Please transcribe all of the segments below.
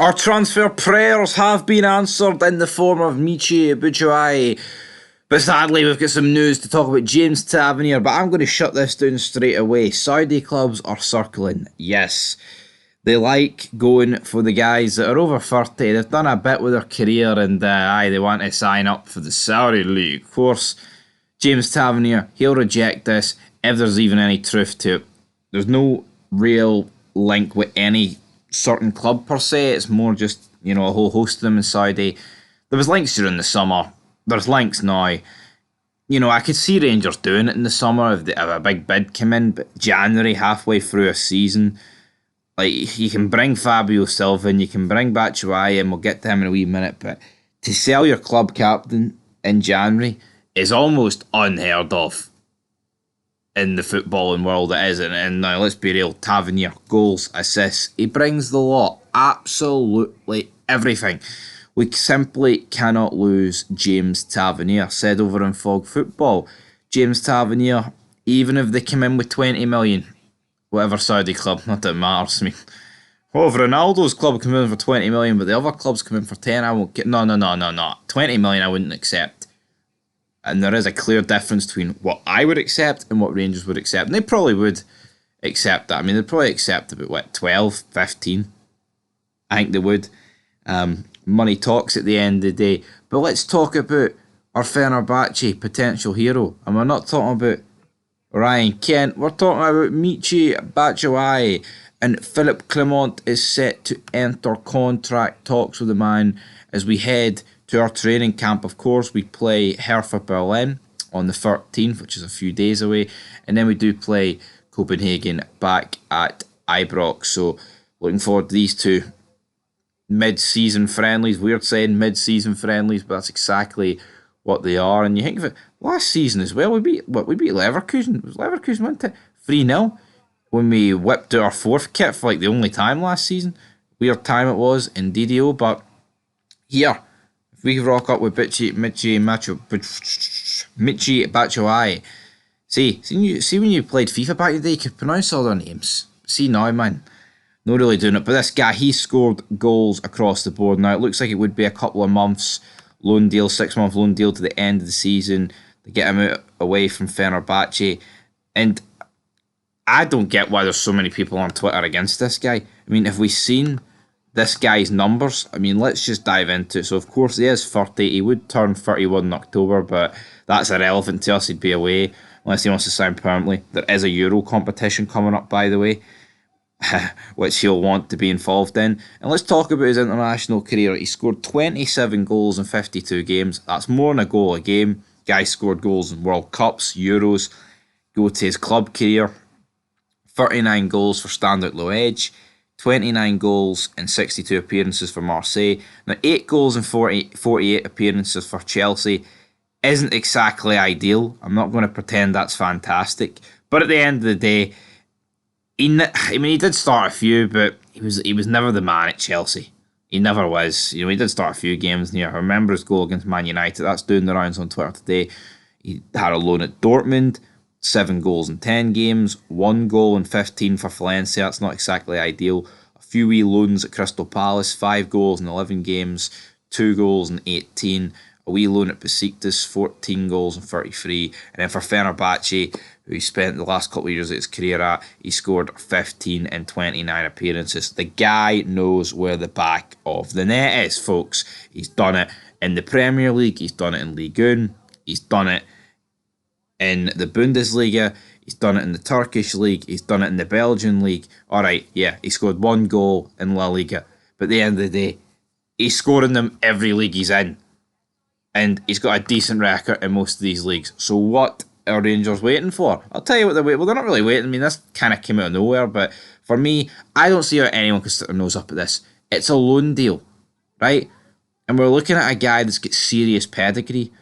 Our transfer prayers have been answered in the form of Michy, Batshuayi. But sadly, we've got some news to talk about James Tavernier, but I'm going to shut this down straight away. Saudi clubs are circling. Yes, they like going for the guys that are over 30. They've done a bit with their career and they want to sign up for the Saudi League. Of course, James Tavernier, he'll reject this if there's even any truth to it. There's no real link with any certain club per se. It's more just, a whole host of them in Saudi. There was links during the summer. There's links now. I could see Rangers doing it in the summer if a big bid came in, but January, halfway through a season, like, you can bring Fabio Silva and you can bring Batshuayi, and we'll get to him in a wee minute, but to sell your club captain in January is almost unheard of in the footballing world. It is. And now let's be real, Tavernier, goals, assists, he brings the lot, absolutely everything. We simply cannot lose James Tavernier. Said over in Fog Football, James Tavernier, even if they come in with 20 million, whatever Saudi club, not that it matters to me. Well, if Ronaldo's club come in for 20 million, but the other clubs come in for 10, I won't get. No. 20 million I wouldn't accept. And there is a clear difference between what I would accept and what Rangers would accept. And they probably would accept that. I mean, they'd probably accept about, 12, 15? I think they would. Money talks at the end of the day. But let's talk about our Fenerbahce potential hero. And we're not talking about Ryan Kent. We're talking about Michy, Batshuayi. And Philippe Clement is set to enter contract talks with the man as we head to our training camp. Of course, we play Hertha Berlin on the 13th, which is a few days away. And then we do play Copenhagen back at Ibrox. So looking forward to these two mid-season friendlies. Weird saying mid-season friendlies, but that's exactly what they are. And you think of it, last season as well, we beat Leverkusen. It was Leverkusen, wasn't it? 3-0 when we whipped out our fourth kit for like the only time last season. Weird time it was in DDO, but here, if we rock up with Michy Batshuayi. See when you played FIFA back in the day, you could pronounce all their names. See now, man, not really doing it. But this guy, he scored goals across the board. Now, it looks like it would be a couple of months loan deal, 6-month loan deal to the end of the season to get him away from Fenerbahce. And I don't get why there's so many people on Twitter against this guy. I mean, have we seen this guy's numbers? I mean, let's just dive into it. So, of course, he is 30. He would turn 31 in October, but that's irrelevant to us. He'd be away unless he wants to sign permanently. There is a Euro competition coming up, by the way, which he'll want to be involved in. And let's talk about his international career. He scored 27 goals in 52 games. That's more than a goal a game. Guy scored goals in World Cups, Euros. Go to his club career. 39 goals for Standard Liège. 29 goals in 62 appearances for Marseille. Now, 8 goals in 48 appearances for Chelsea isn't exactly ideal. I'm not going to pretend that's fantastic. But at the end of the day, he did start a few, but he was never the man at Chelsea. He never was. He did start a few games. I remember his goal against Man United. That's doing the rounds on Twitter today. He had a loan at Dortmund. 7 goals in 10 games, 1 goal in 15 for Valencia. That's not exactly ideal. A few wee loans at Crystal Palace, 5 goals in 11 games, 2 goals in 18. A wee loan at Besiktas, 14 goals in 33. And then for Fenerbahce, who he spent the last couple of years of his career at, he scored 15 in 29 appearances. The guy knows where the back of the net is, folks. He's done it in the Premier League. He's done it in Ligue 1. He's done it in the Bundesliga, he's done it in the Turkish League, he's done it in the Belgian League. Alright, yeah, he scored 1 goal in La Liga. But at the end of the day, he's scoring them every league he's in. And he's got a decent record in most of these leagues. So what are Rangers waiting for? I'll tell you what they're waiting. Well, they're not really waiting. I mean, this kind of came out of nowhere. But for me, I don't see how anyone can stick their nose up at this. It's a loan deal, right? And we're looking at a guy that's got serious pedigree.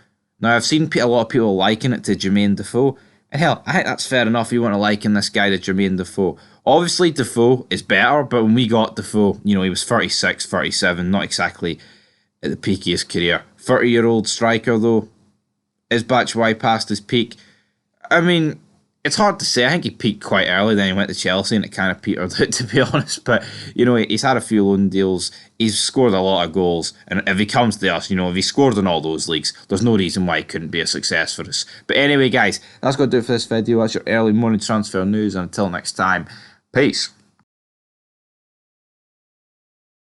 Now, I've seen a lot of people liken it to Jermaine Defoe. And hell, I think that's fair enough if you want to liken this guy to Jermaine Defoe. Obviously, Defoe is better, but when we got Defoe, he was 36, 37, not exactly at the peak of his career. 30-year-old striker, though. Is Batshuayi past his peak? I mean, It's hard to say. I think he peaked quite early, then he went to Chelsea and it kind of petered out, to be honest. But, he's had a few loan deals. He's scored a lot of goals. And if he comes to us, if he scored in all those leagues, there's no reason why he couldn't be a success for us. But anyway, guys, that's going to do it for this video. That's your early morning transfer news. And until next time, peace.